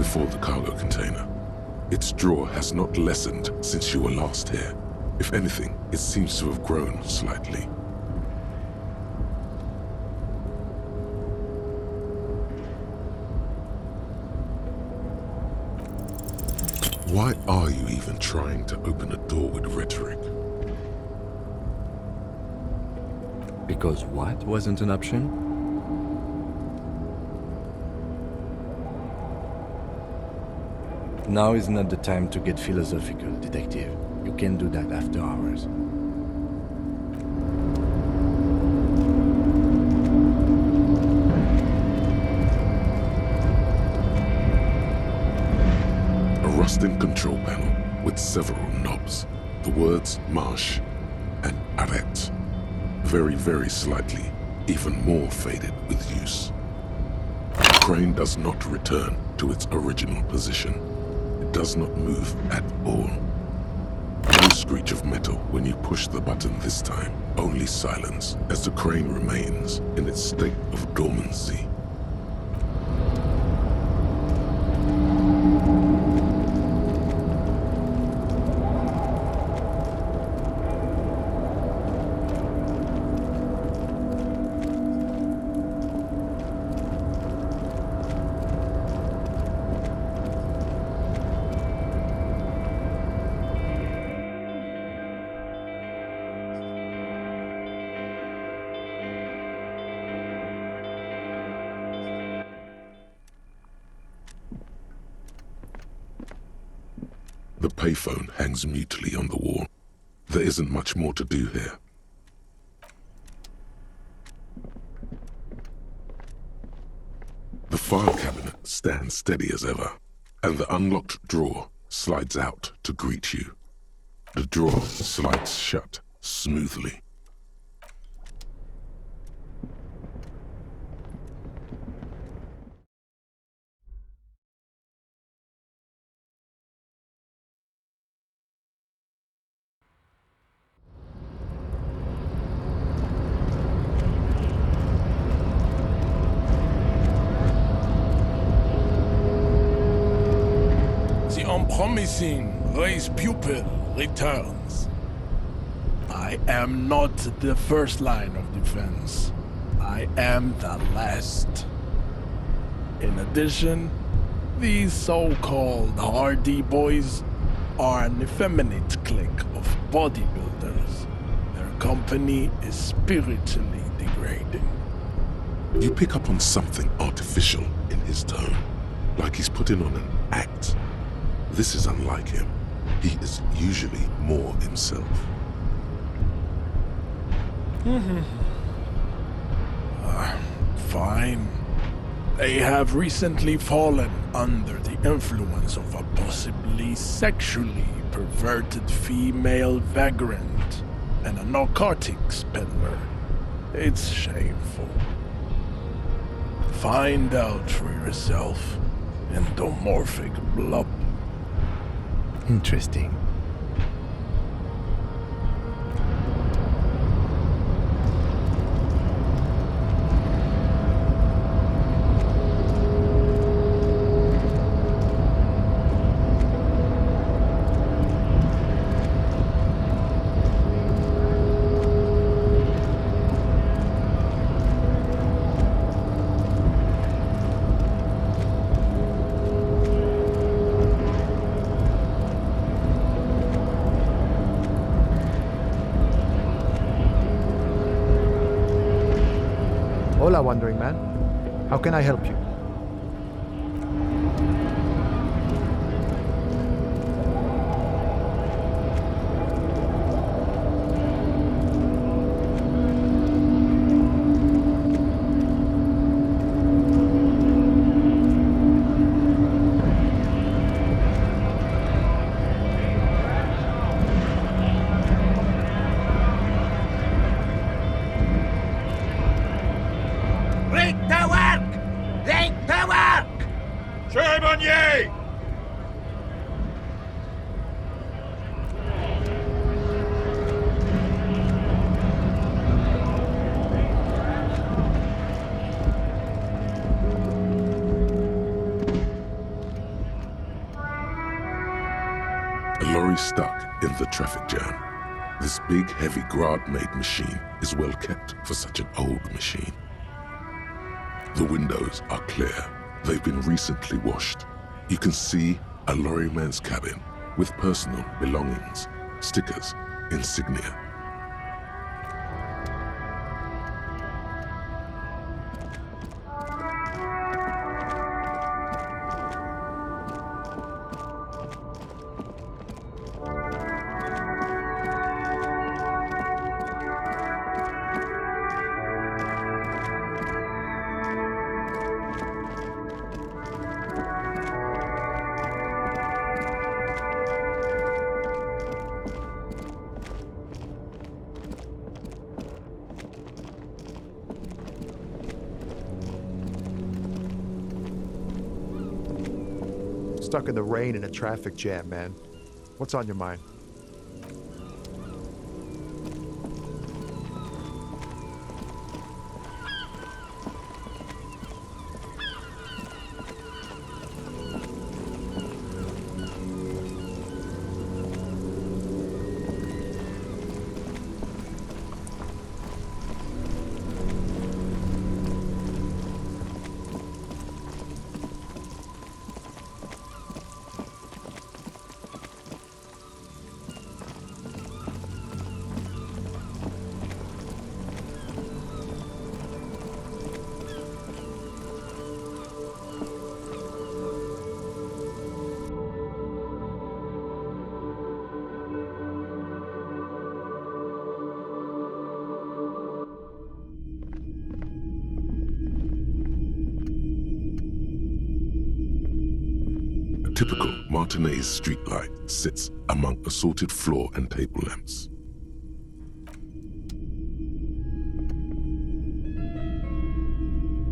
before the cargo container. Its draw has not lessened since you were last here. If anything, it seems to have grown slightly. Why are you even trying to open a door with rhetoric? Because what wasn't an option? Now is not the time to get philosophical, detective. You can do that after hours. A rusting control panel with several knobs. The words marche and arrête. Very, very slightly, even more faded with use. The crane does not return to its original position. It does not move at all. No screech of metal when you push the button this time, only silence as the crane remains in its state of dormancy. The payphone hangs mutely on the wall. There isn't much more to do here. The file cabinet stands steady as ever, and the unlocked drawer slides out to greet you. The drawer slides shut smoothly. Unpromising raised pupil returns. I am not the first line of defense. I am the last. In addition, these so-called hardy boys are an effeminate clique of bodybuilders. Their company is spiritually degrading. You pick up on something artificial in his tone, like he's putting on an act. This is unlike him. He is usually more himself. Fine. They have recently fallen under the influence of a possibly sexually perverted female vagrant and a narcotics peddler. It's shameful. Find out for yourself, endomorphic blob. Interesting. Hola, Wandering Man. How can I help you? lorry stuck in the traffic jam. This big, heavy Grad-made machine is well kept for such an old machine. The windows are clear. They've been recently washed. You can see a lorryman's cabin with personal belongings, stickers, insignia. Stuck in the rain in a traffic jam, man. What's on your mind? A typical Martinez streetlight sits among assorted floor and table lamps.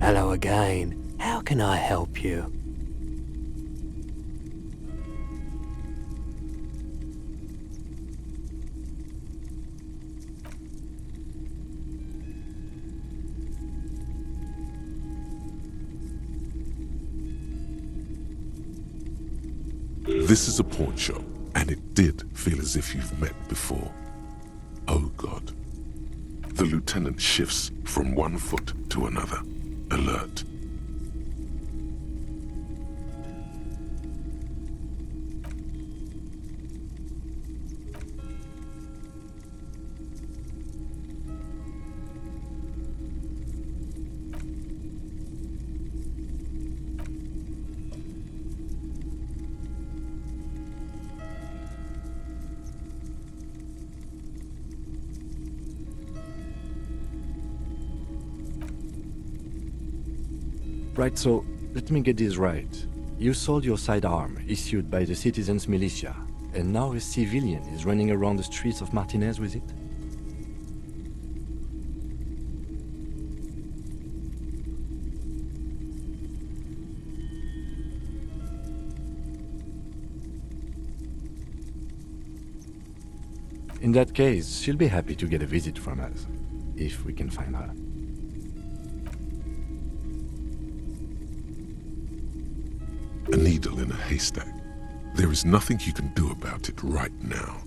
Hello again. How can I help you? This is a pawn shop, and it did feel as if you've met before. Oh God. The lieutenant shifts from one foot to another, alert. Right, so let me get this right. You sold your sidearm, issued by the citizens' militia, and now a civilian is running around the streets of Martinez with it? In that case, she'll be happy to get a visit from us, if we can find her. A needle in a haystack. There is nothing you can do about it right now.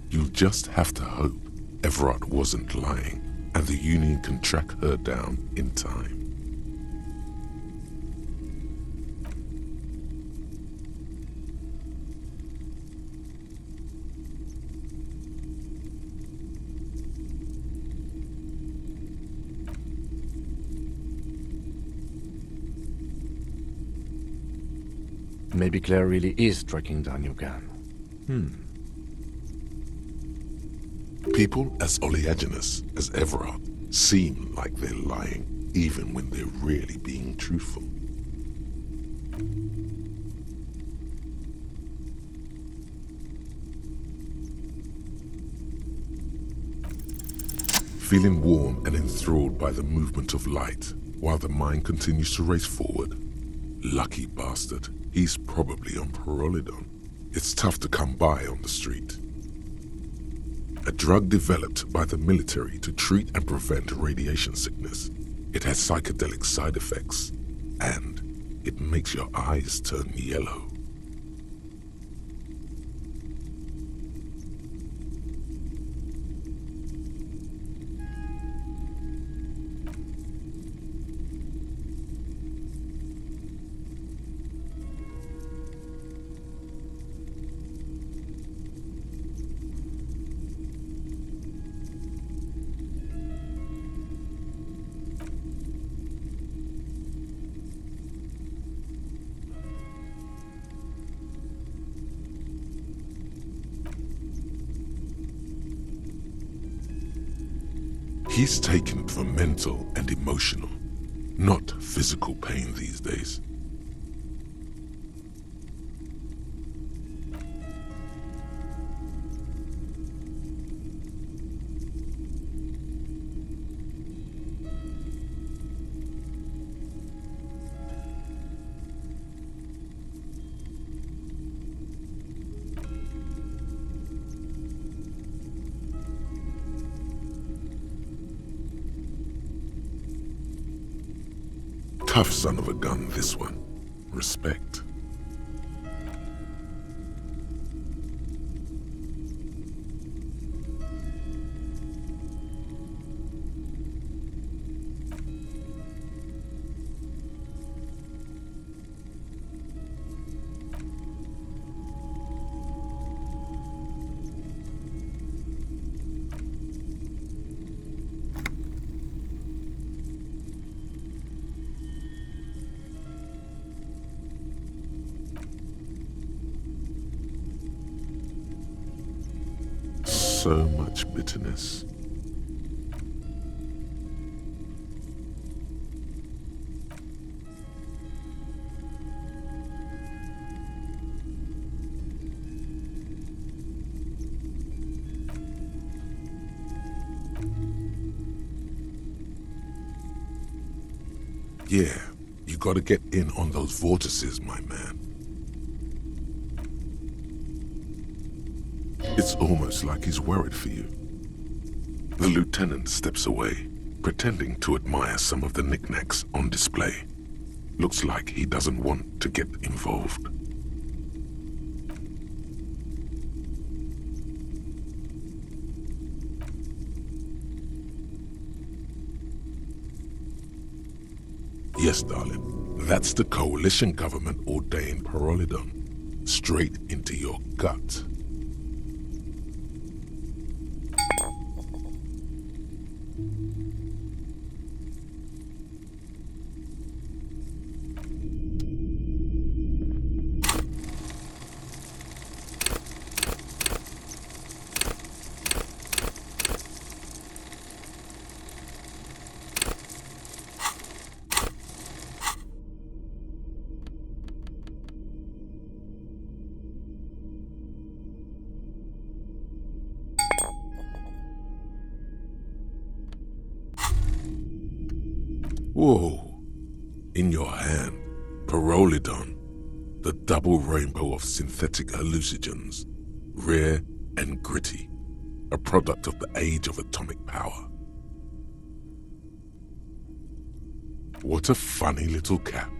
You'll just have to hope Everard wasn't lying and the Union can track her down in time. Maybe Claire really is tracking down your gun. People as oleaginous as Everard seem like they're lying, even when they're really being truthful. Feeling warm and enthralled by the movement of light, while the mind continues to race forward. Lucky bastard, he's probably on Parolidon. It's tough to come by on the street. A drug developed by the military to treat and prevent radiation sickness. It has psychedelic side effects, and it makes your eyes turn yellow. He's taken for mental and emotional, not physical pain these days. Tough son of a gun, this one. Respect. So much bitterness. Yeah, you gotta get in on those vortices, my man. It's almost like he's worried for you. The lieutenant steps away, pretending to admire some of the knickknacks on display. Looks like he doesn't want to get involved. Yes, darling. That's the coalition government ordained Pyrrolidon. Straight into your gut. Whoa. In your hand, Pyrrolidon, the double rainbow of synthetic hallucinogens, rare and gritty, a product of the age of atomic power. What a funny little cap.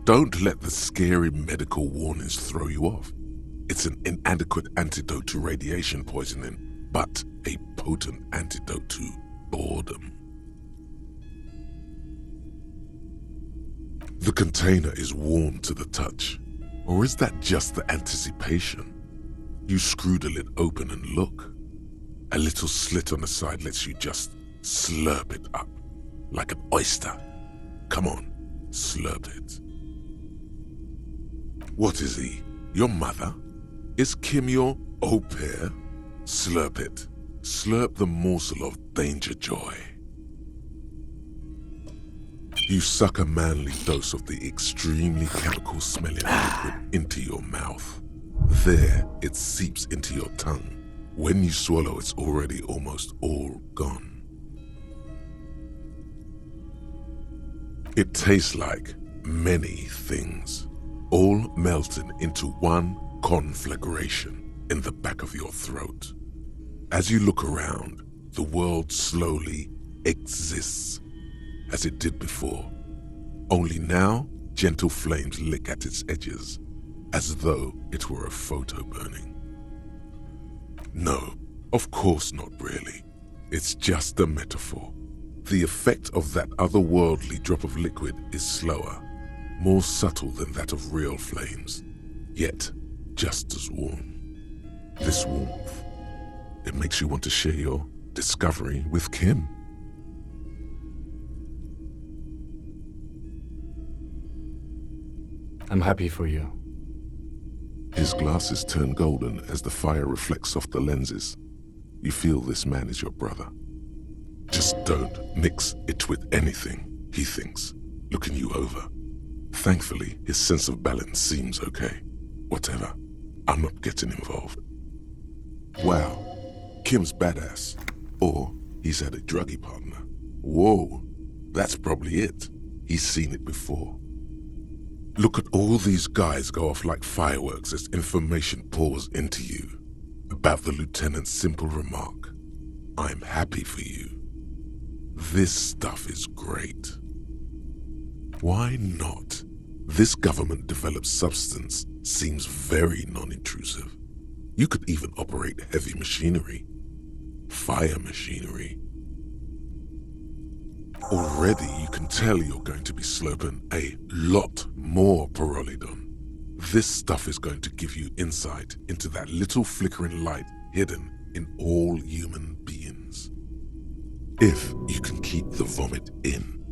Don't let the scary medical warnings throw you off. It's an inadequate antidote to radiation poisoning, but a potent antidote to boredom. The container is warm to the touch, or is that just the anticipation? You screw the lid open and look. A little slit on the side lets you just slurp it up, like an oyster. Come on, slurp it. What is he? Your mother? Is Kim your au pair? Slurp it. Slurp the morsel of danger joy. You suck a manly dose of the extremely chemical-smelling liquid into your mouth. There, it seeps into your tongue. When you swallow, it's already almost all gone. It tastes like many things, all melted into one conflagration in the back of your throat. As you look around, the world slowly exists as it did before. Only now, gentle flames lick at its edges, as though it were a photo burning. No, of course not really. It's just a metaphor. The effect of that otherworldly drop of liquid is slower, more subtle than that of real flames, yet just as warm. This warmth, it makes you want to share your discovery with Kim. I'm happy for you. His glasses turn golden as the fire reflects off the lenses. You feel this man is your brother. Just don't mix it with anything, he thinks, looking you over. Thankfully, his sense of balance seems okay. Whatever. I'm not getting involved. Wow. Kim's badass. Or he's had a druggy partner. Whoa. That's probably it. He's seen it before. Look at all these guys go off like fireworks as information pours into you about the lieutenant's simple remark. I'm happy for you. This stuff is great. Why not? This government-developed substance seems very non-intrusive. You could even operate heavy machinery, fire machinery. Already you can tell you're going to be slurping a lot more Pyrrolidon. This stuff is going to give you insight into that little flickering light hidden in all human beings. If you can keep the vomit in,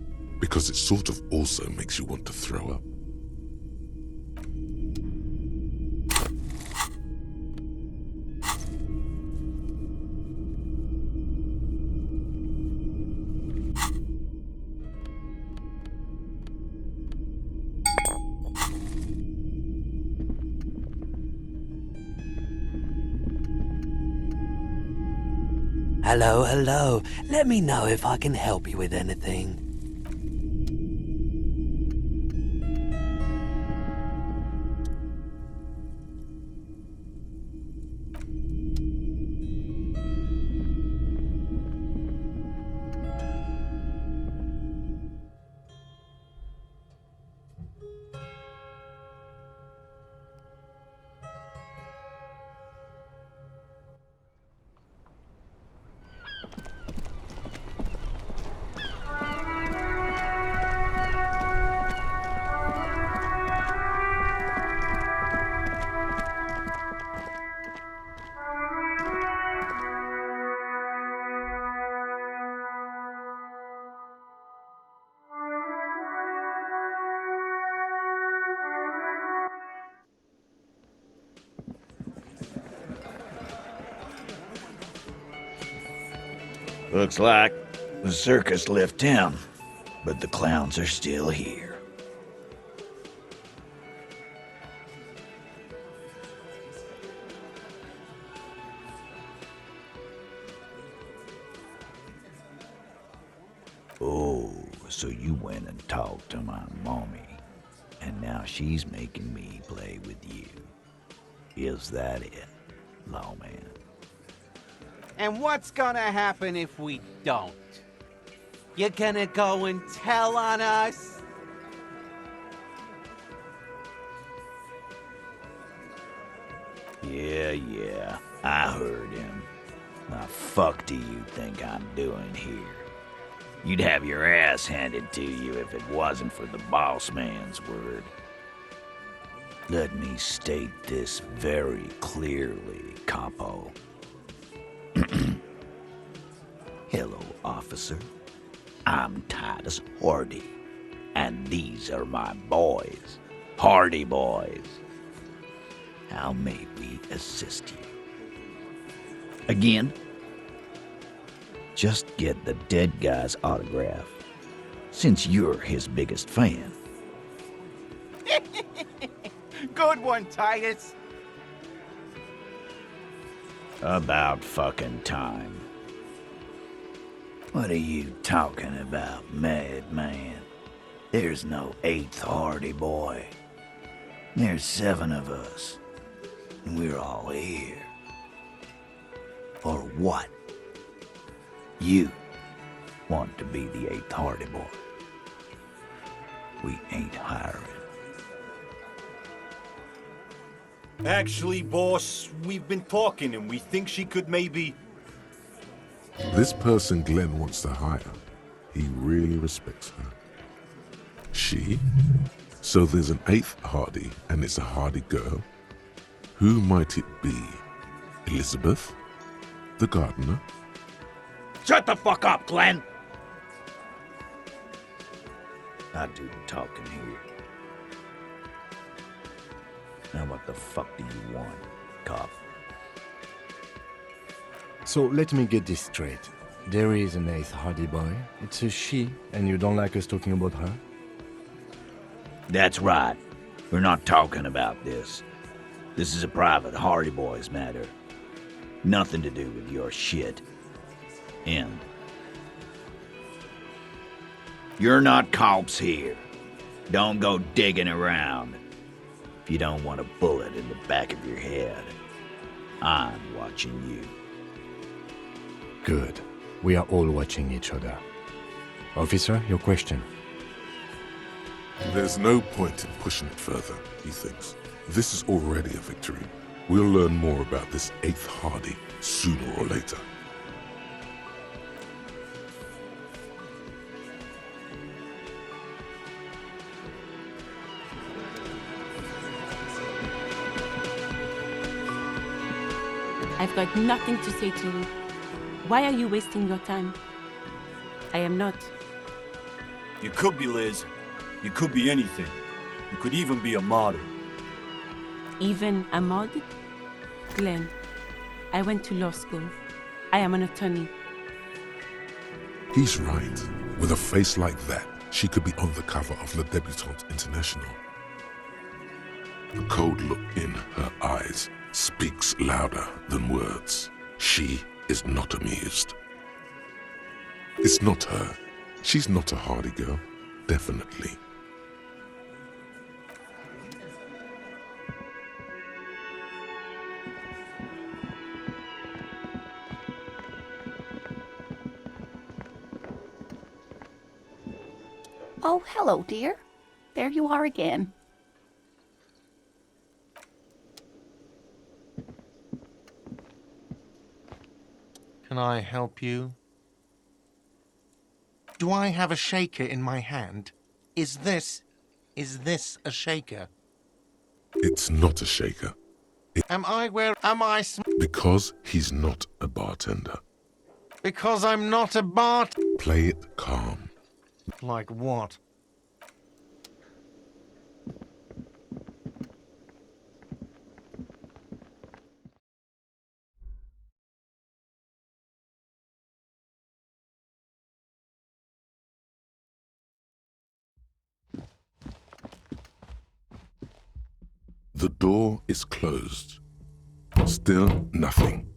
because it sort of also makes you want to throw up. Hello. Let me know if I can help you with anything. Looks like the circus left town, but the clowns are still here. Oh, so you went and talked to my mommy, and now she's making me play with you. Is that it, lawman? And what's gonna happen if we don't? You gonna go and tell on us? Yeah, I heard him. The fuck do you think I'm doing here? You'd have your ass handed to you if it wasn't for the boss man's word. Let me state this very clearly, Capo. Hello, officer. I'm Titus Hardy, and these are my boys, Hardy boys. How may we assist you? Again? Just get the dead guy's autograph, since you're his biggest fan. Good one, Titus. About fucking time. What are you talking about, madman? There's no 8th Hardy boy. There's 7 of us, and we're all here. For what? You want to be the 8th Hardy boy. We ain't hiring. Actually, boss, we've been talking and we think she could maybe... This person Glenn wants to hire, he really respects her. She? So there's an 8th Hardy, and it's a Hardy girl? Who might it be? Elizabeth? The gardener? Shut the fuck up, Glenn! I do the talking here. Now what the fuck do you want, cop? So let me get this straight. There is an eighth Hardy boy. It's a she, and you don't like us talking about her? That's right. We're not talking about this. This is a private Hardy Boys matter. Nothing to do with your shit. End. You're not cops here. Don't go digging around. If you don't want a bullet in the back of your head, I'm watching you. Good. We are all watching each other. Officer, your question. There's no point in pushing it further, he thinks. This is already a victory. We'll learn more about this eighth Hardy sooner or later. I've got nothing to say to you. Why are you wasting your time? I am not. You could be Liz. You could be anything. You could even be a model. Even a mod? Glenn, I went to law school. I am an attorney. He's right. With a face like that, she could be on the cover of Le Debutante International. The cold look in her eyes speaks louder than words. She is not amused. It's not her. She's not a Hardy girl. Definitely. Oh, hello, dear. There you are again. Can I help you? Do I have a shaker in my hand? Is this a shaker? It's not a shaker. Am I Because he's not a bartender. Because I'm not a bart. Play it calm. Like what? The door is closed. Still nothing.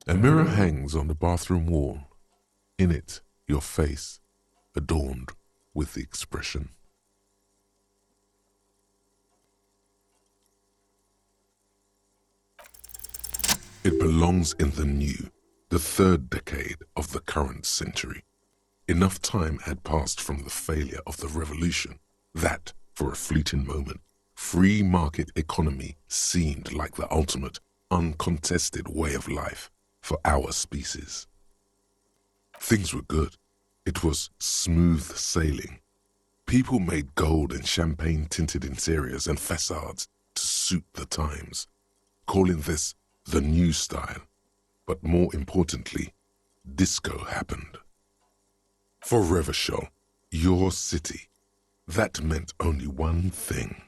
A mirror hangs on the bathroom wall. In it, your face, adorned with the expression. It belongs in the new, the third decade of the current century. Enough time had passed from the failure of the revolution that, for a fleeting moment, free market economy seemed like the ultimate, uncontested way of life for our species. Things were good. It was smooth sailing. People made gold and champagne-tinted interiors and facades to suit the times, calling this the new style. But more importantly, disco happened. For Revachol, your city, that meant only one thing.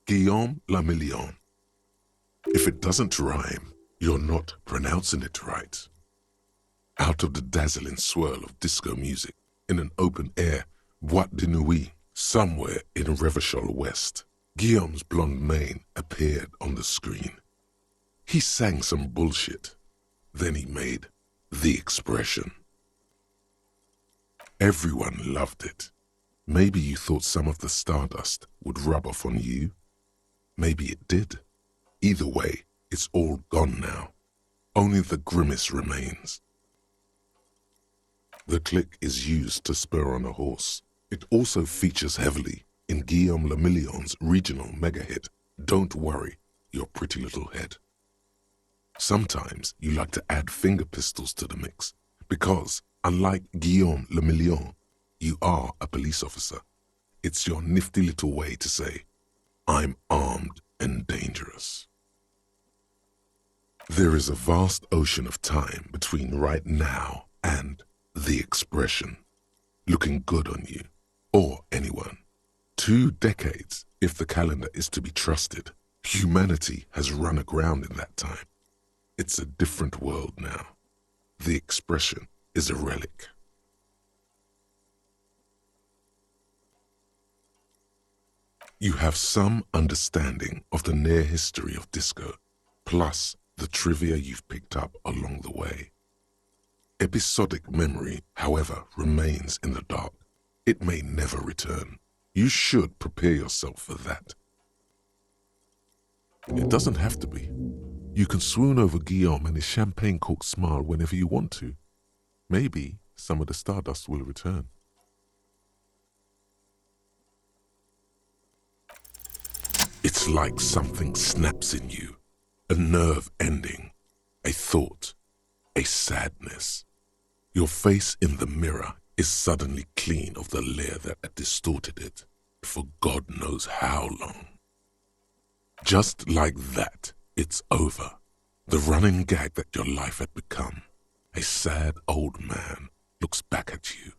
Guillaume le Million. If it doesn't rhyme, you're not pronouncing it right. Out of the dazzling swirl of disco music, in an open-air boîte de nuit, somewhere in Revachol West, Guillaume's blonde mane appeared on the screen. He sang some bullshit. Then he made the expression. Everyone loved it. Maybe you thought some of the stardust would rub off on you. Maybe it did. Either way, it's all gone now. Only the grimace remains. The click is used to spur on a horse. It also features heavily in Guillaume le Million's regional mega hit, Don't Worry, Your Pretty Little Head. Sometimes you like to add finger pistols to the mix because, unlike Guillaume le Million, you are a police officer. It's your nifty little way to say, I'm armed and dangerous. There is a vast ocean of time between right now and the expression looking good on you or anyone. 2 decades, if the calendar is to be trusted. Humanity has run aground in that time. It's a different world now. The expression is a relic. You have some understanding of the near history of disco, plus the trivia you've picked up along the way. Episodic memory, however, remains in the dark. It may never return. You should prepare yourself for that. It doesn't have to be. You can swoon over Guillaume and his champagne-corked smile whenever you want to. Maybe some of the stardust will return. It's like something snaps in you. A nerve ending. A thought. A sadness. Your face in the mirror is suddenly clean of the layer that had distorted it for God knows how long. Just like that, it's over. The running gag that your life had become. A sad old man looks back at you.